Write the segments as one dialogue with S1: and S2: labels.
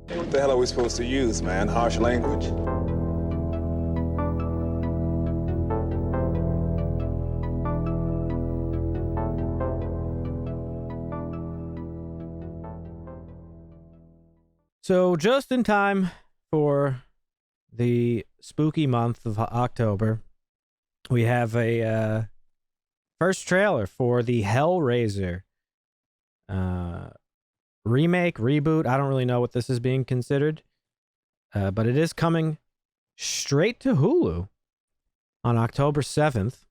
S1: What the hell are we supposed to use, man? Harsh language?
S2: So just in time for the spooky month of October, we have a first trailer for the Hellraiser remake, reboot. I don't really know what this is being considered, but it is coming straight to Hulu on October 7th.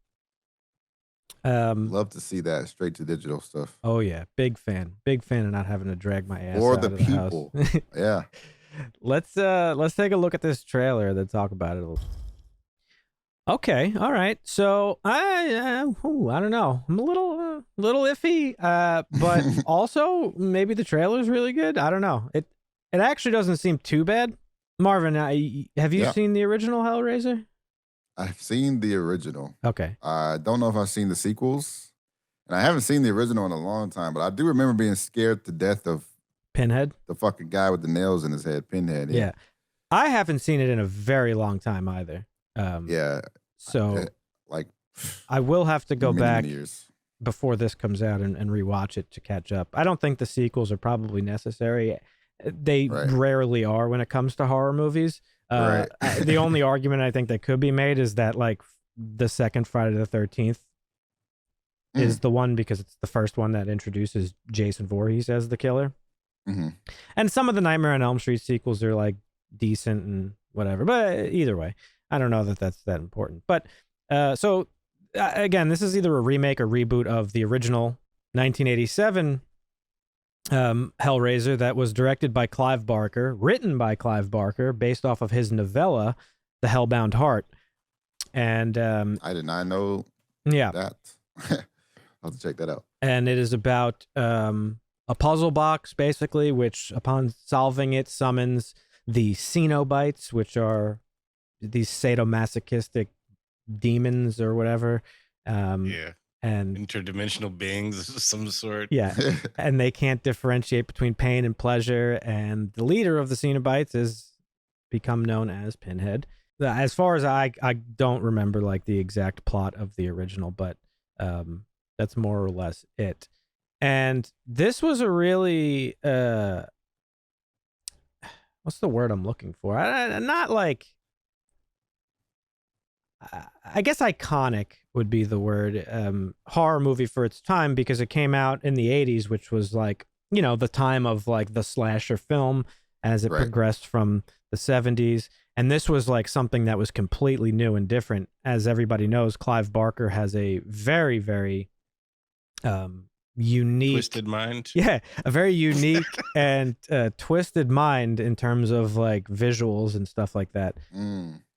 S3: Love to see that straight to digital stuff.
S2: Oh yeah, big fan of not having to drag my ass
S3: For
S2: out
S3: the
S2: of
S3: people.
S2: the house.
S3: Yeah.
S2: Let's take a look at this trailer and then talk about it a little. Okay, all right. So I don't know. I'm a little iffy, but also maybe the trailer's really good. I don't know. It actually doesn't seem too bad. Marvin, have you seen the original Hellraiser?
S3: I've seen the original.
S2: Okay.
S3: I don't know if I've seen the sequels, and I haven't seen the original in a long time, but I do remember being scared to death of
S2: Pinhead,
S3: the fucking guy with the nails in his head, Pinhead.
S2: Yeah. I haven't seen it in a very long time either.
S3: Yeah.
S2: So
S3: like
S2: I will have to go back
S3: many years
S2: before this comes out and rewatch it to catch up. I don't think the sequels are probably necessary. They rarely are when it comes to horror movies. The only argument I think that could be made is that like the second Friday the 13th is the one because it's the first one that introduces Jason Voorhees as the killer.
S3: Mm-hmm.
S2: And some of the Nightmare on Elm Street sequels are like decent and whatever, but either way, I don't know that that's that important. But so again, this is either a remake or reboot of the original 1987 Hellraiser that was directed by Clive Barker, written by Clive Barker, based off of his novella, The Hellbound Heart. And
S3: I did not know that. I'll have to check that out.
S2: And it is about a puzzle box, basically, which upon solving it summons the cenobites, which are these sadomasochistic demons or whatever. And
S4: interdimensional beings of some sort.
S2: Yeah. And they can't differentiate between pain and pleasure. And the leader of the cenobites is become known as Pinhead. As far as I don't remember like the exact plot of the original, but that's more or less it. And this was a really what's the word I'm looking for? Not like, I guess iconic would be the word, horror movie for its time, because it came out in the 80s, which was like, you know, the time of like the slasher film as it progressed from the 70s. And this was like something that was completely new and different. As everybody knows, Clive Barker has a very, very unique,
S4: twisted mind.
S2: Yeah, a very unique and twisted mind in terms of like visuals and stuff like that.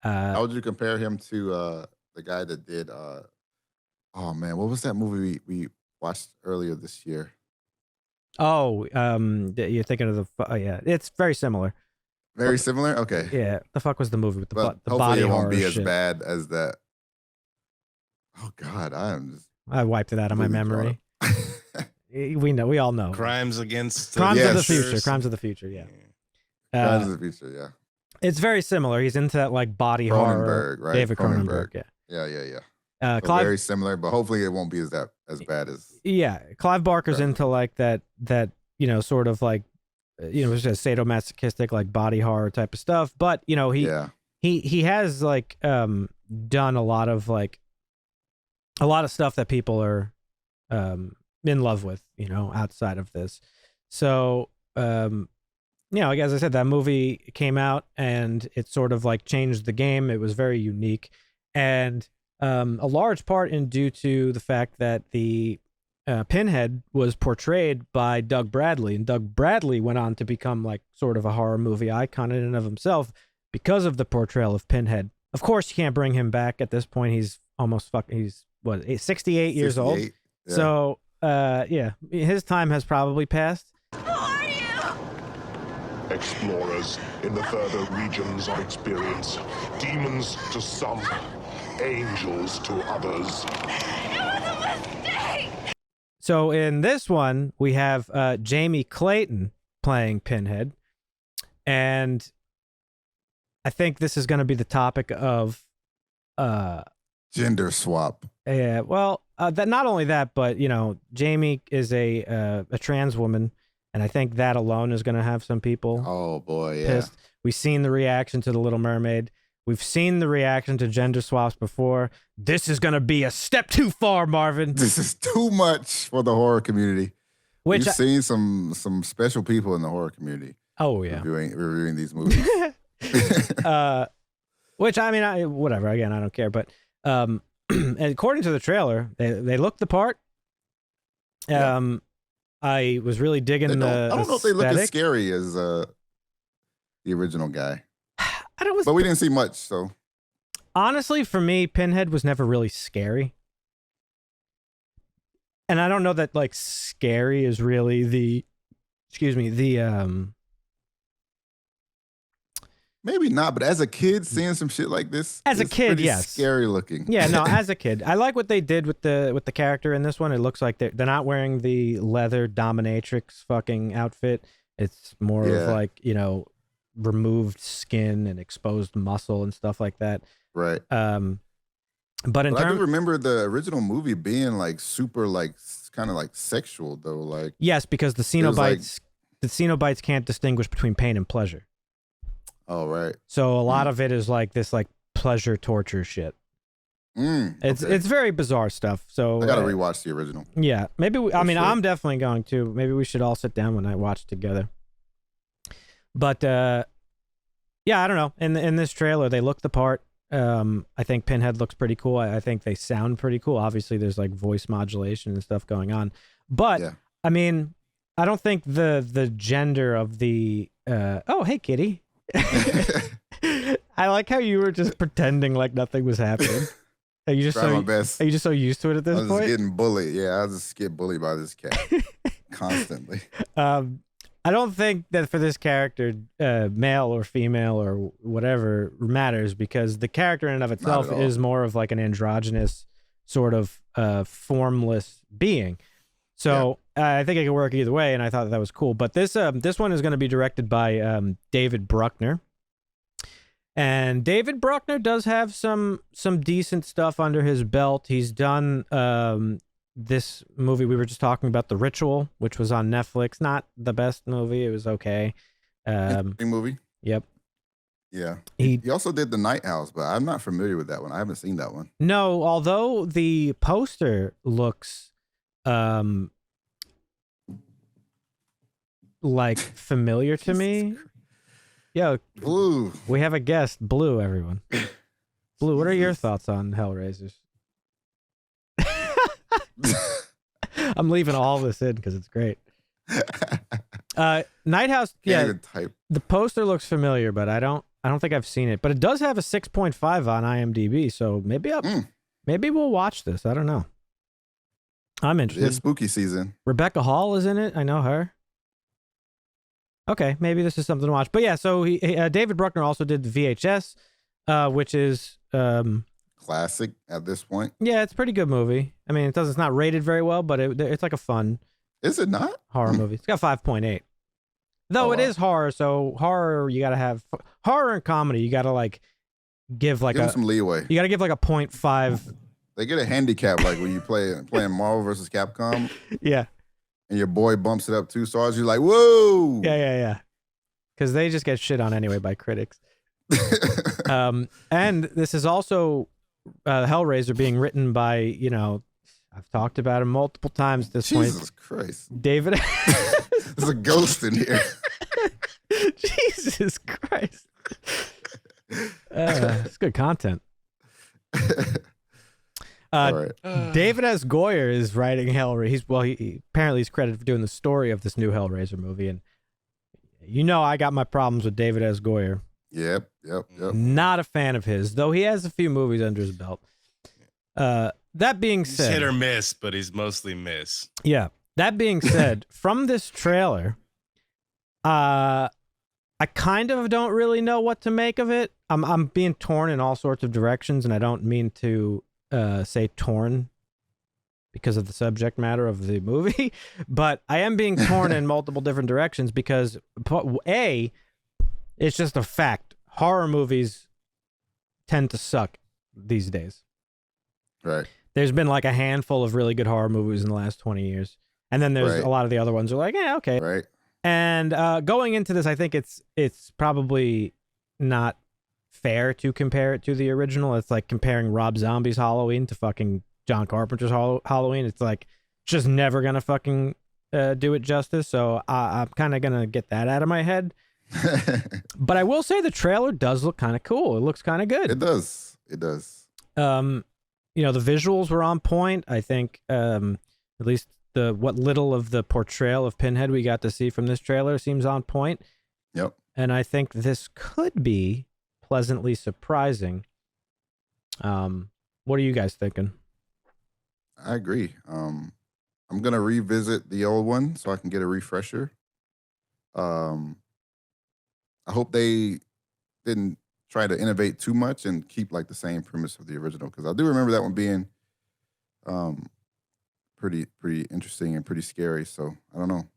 S3: How would you compare him to the guy that did oh man, what was that movie we watched earlier this year?
S2: Oh, you're thinking of the yeah, it's very similar.
S3: Very similar? Okay.
S2: Yeah, the fuck was the movie with the
S3: but
S2: the
S3: hopefully
S2: body
S3: it won't
S2: horror
S3: be as
S2: shit.
S3: bad as that. Oh God,
S2: I wiped it out of my memory. We all know.
S4: Crimes against
S2: Crimes of the Future. Crimes of the Future. Yeah.
S3: Crimes of the Future. Yeah.
S2: It's very similar. He's into that like body horror.
S3: Right?
S2: David Cronenberg. Yeah.
S3: So
S2: Clive,
S3: very similar, but hopefully it won't be as bad as.
S2: Yeah, Clive Barker's into like that you know, sort of like, you know, just sadomasochistic like body horror type of stuff. But you know, he has like done a lot of stuff that people are in love with, you know, outside of this. So you know, like as I said, that movie came out and it sort of like changed the game. It was very unique, and a large part in due to the fact that the Pinhead was portrayed by Doug Bradley, and Doug Bradley went on to become like sort of a horror movie icon in and of himself because of the portrayal of Pinhead. Of course, you can't bring him back at this point. He's almost he's what, 68 years old. Yeah. So yeah, his time has probably passed.
S5: Explorers in the further regions of experience. Demons to some, angels to others.
S6: It was a mistake!
S2: So in this one, we have Jamie Clayton playing Pinhead. And I think this is going to be the topic of
S3: gender swap.
S2: Yeah, well, that not only that, but Jamie is a trans woman, and I think that alone is going to have some people.
S3: Oh boy, yeah.
S2: Pissed. We've seen the reaction to The Little Mermaid. We've seen the reaction to gender swaps before. This is going to be a step too far, Marvin.
S3: This is too much for the horror community. We've seen some special people in the horror community.
S2: Oh yeah,
S3: reviewing these movies.
S2: Which I mean, whatever. Again, I don't care. But and according to the trailer, they look the part. I was really digging the.
S3: I don't know if they look as
S2: aesthetic.
S3: scary as the original guy.
S2: I don't.
S3: But we didn't see much, so.
S2: Honestly, for me, Pinhead was never really scary. And I don't know that like scary is really the
S3: maybe not, but as a kid seeing some shit like this,
S2: as a
S3: it's
S2: kid,
S3: pretty
S2: yes,
S3: scary looking.
S2: Yeah, no, as a kid, I like what they did with the character in this one. It looks like they're not wearing the leather dominatrix fucking outfit. It's more of like removed skin and exposed muscle and stuff like that.
S3: Right.
S2: But in terms,
S3: I do remember the original movie being like super like kind of like sexual though. Like
S2: yes, because the cenobites can't distinguish between pain and pleasure.
S3: Oh right.
S2: So a lot of it is like this like pleasure torture shit. It's very bizarre stuff. So
S3: I gotta rewatch the original.
S2: Yeah, maybe I'm definitely going to. Maybe we should all sit down when I watch together. But yeah, I don't know. In this trailer, they look the part. I think Pinhead looks pretty cool. I think they sound pretty cool. Obviously, there's like voice modulation and stuff going on. But I mean, I don't think the gender of the oh hey kitty. I like how you were just pretending like nothing was happening. Are you just
S3: my best.
S2: Are you just so used to it at this point?
S3: I was getting bullied. Yeah, I just get bullied by this cat constantly.
S2: I don't think that for this character, male or female or whatever matters, because the character in and of itself is more of like an androgynous sort of formless being. So I think it could work either way, and I thought that was cool. But this one is going to be directed by David Bruckner. And David Bruckner does have some decent stuff under his belt. He's done this movie we were just talking about, The Ritual, which was on Netflix. Not the best movie. It was okay.
S3: Movie.
S2: Yep.
S3: Yeah. He also did The Night House, but I'm not familiar with that one. I haven't seen that one.
S2: No, although the poster looks like familiar to me. Yo,
S3: Blue.
S2: We have a guest, Blue, everyone. Blue, what are your thoughts on Hellraisers? I'm leaving all this in because it's great. Night House, the poster looks familiar, but I don't think I've seen it. But it does have a 6.5 on IMDb, so maybe we'll watch this. I don't know. I'm interested.
S3: It's spooky season.
S2: Rebecca Hall is in it. I know her. Okay, maybe this is something to watch. But yeah, so David Bruckner also did the VHS, which is
S3: classic at this point.
S2: Yeah, it's a pretty good movie. I mean, it's not rated very well, but it's like a fun.
S3: Is it not?
S2: Horror movie. It's got 5.8. Though it is horror, so horror you gotta have horror and comedy. You gotta like give like
S3: some leeway.
S2: You gotta give like a 0.5.
S3: They get a handicap like when you playing Marvel versus Capcom.
S2: Yeah. And
S3: your boy bumps it up 2 stars. You're like, whoa.
S2: Yeah. Because they just get shit on anyway by critics. And this is also Hellraiser being written by, I've talked about him multiple times at this point.
S3: Jesus Christ.
S2: David.
S3: There's a ghost in here.
S2: Jesus Christ. It's good content.
S3: Right.
S2: David S. Goyer is writing Hellraiser. He apparently he's credited for doing the story of this new Hellraiser movie, and I got my problems with David S. Goyer.
S3: Yep.
S2: Not a fan of his, though he has a few movies under his belt. That being said,
S4: he's hit or miss, but he's mostly miss.
S2: Yeah. That being said, from this trailer, I kind of don't really know what to make of it. I'm being torn in all sorts of directions, and I don't mean to say torn because of the subject matter of the movie, but I am being torn in multiple different directions because It's just a fact. Horror movies tend to suck these days.
S3: Right.
S2: There's been like a handful of really good horror movies in the last 20 years. And then there's a lot of the other ones are like, yeah, okay.
S3: Right.
S2: And going into this, I think it's probably not fair to compare it to the original. It's like comparing Rob Zombie's Halloween to fucking John Carpenter's Halloween. It's like just never gonna fucking do it justice. So I'm kind of gonna get that out of my head. But I will say the trailer does look kind of cool. It looks kind of good.
S3: It does. It does.
S2: You know, the visuals were on point. I think at least what little of the portrayal of Pinhead we got to see from this trailer seems on point.
S3: Yep.
S2: And I think this could be pleasantly surprising. What are you guys thinking?
S3: I agree. I'm gonna revisit the old one so I can get a refresher. I hope they didn't try to innovate too much and keep like the same premise of the original, because I do remember that one being pretty interesting and pretty scary. So I don't know.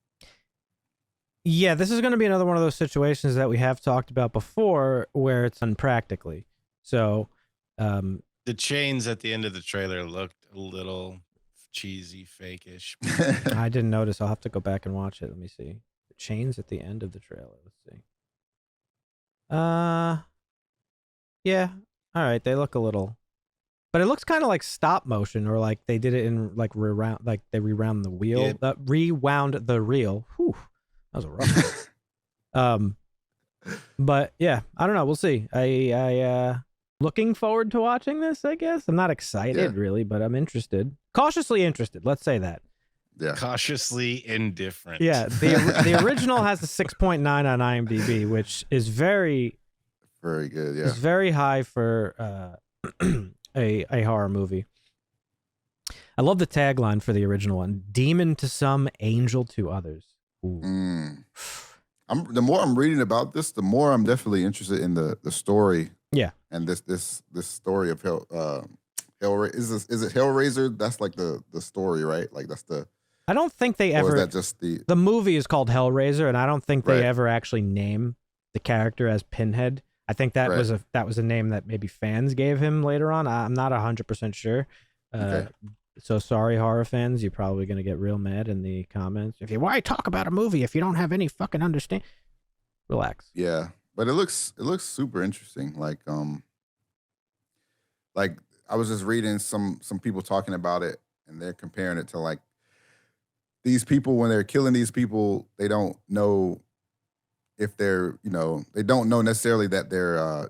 S2: Yeah, this is going to be another one of those situations that we have talked about before where it's unpractically. So
S4: the chains at the end of the trailer looked a little cheesy, fake-ish.
S2: I didn't notice. I'll have to go back and watch it. Let me see. The chains at the end of the trailer. Let's see. Yeah. All right. They look a little, but it looks kind of like stop motion, or like they did it in like they rewound the wheel, rewound the reel. Whew, that was a rough one. But yeah, I don't know. We'll see. I looking forward to watching this, I guess. I'm not excited really, but I'm interested. Cautiously interested. Let's say that.
S3: Yeah.
S4: Cautiously indifferent.
S2: Yeah. The original has a 6.9 on IMDb, which is very
S3: good. Yeah.
S2: It's very high for a horror movie. I love the tagline for the original one: "Demon to some, angel to others."
S3: The more I'm reading about this, the more I'm definitely interested in the story.
S2: Yeah.
S3: And this story of Hellraiser. Is it Hellraiser? That's like the story, right? Like that's the.
S2: I don't think they ever.
S3: Or is that just the
S2: movie is called Hellraiser, and I don't think they ever actually name the character as Pinhead. I think that was a name that maybe fans gave him later on. I'm not 100% sure.
S3: Okay.
S2: So sorry, horror fans. You're probably gonna get real mad in the comments. Why talk about a movie if you don't have any fucking understand? Relax.
S3: Yeah, but it looks super interesting. Like I was just reading some people talking about it, and they're comparing it to like these people when they're killing these people, they don't know if they're, they don't know necessarily that they're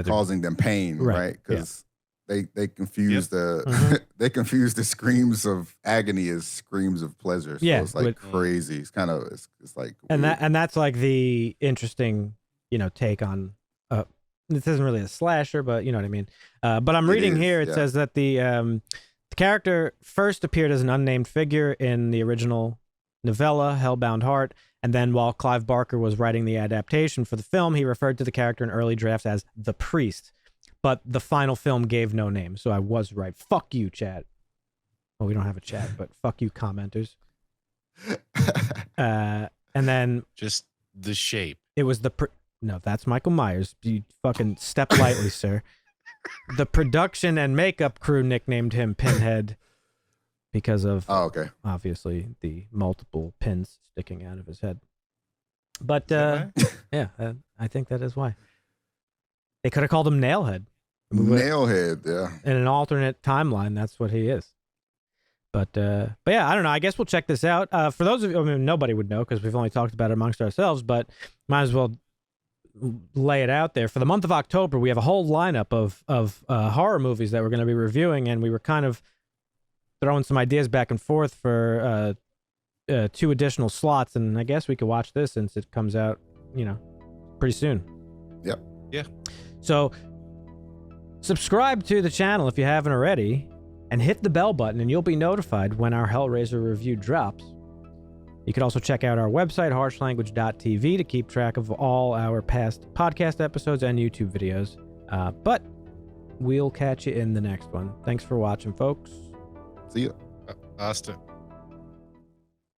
S3: causing them pain, right? Because they confuse they confuse the screams of agony as screams of pleasure. So it's like crazy. It's kind of it's like
S2: and
S3: weird.
S2: that's like the interesting take on. This isn't really a slasher, but you know what I mean. But I'm reading here. It says that the character first appeared as an unnamed figure in the original novella Hellbound Heart, and then while Clive Barker was writing the adaptation for the film, he referred to the character in early drafts as the Priest. But the final film gave no name, so I was right. Fuck you, chat. Well, we don't have a chat, but fuck you, commenters. And then
S4: just the shape.
S2: It was no, that's Michael Myers. You fucking step lightly, sir. The production and makeup crew nicknamed him Pinhead because of obviously the multiple pins sticking out of his head. But yeah, I think that is why. They could have called him Nailhead.
S3: Nailhead, yeah.
S2: In an alternate timeline, that's what he is. But yeah, I don't know. I guess we'll check this out. For those of you, I mean, nobody would know because we've only talked about it amongst ourselves, but might as well lay it out there. For the month of October, we have a whole lineup of horror movies that we're going to be reviewing, and we were kind of throwing some ideas back and forth for 2 additional slots, and I guess we could watch this since it comes out, pretty soon.
S3: Yep.
S4: Yeah.
S2: So subscribe to the channel if you haven't already, and hit the bell button, and you'll be notified when our Hellraiser review drops. You can also check out our website, harshlanguage.tv, to keep track of all our past podcast episodes and YouTube videos. But we'll catch you in the next one. Thanks for watching, folks.
S3: See ya.
S4: Hasta.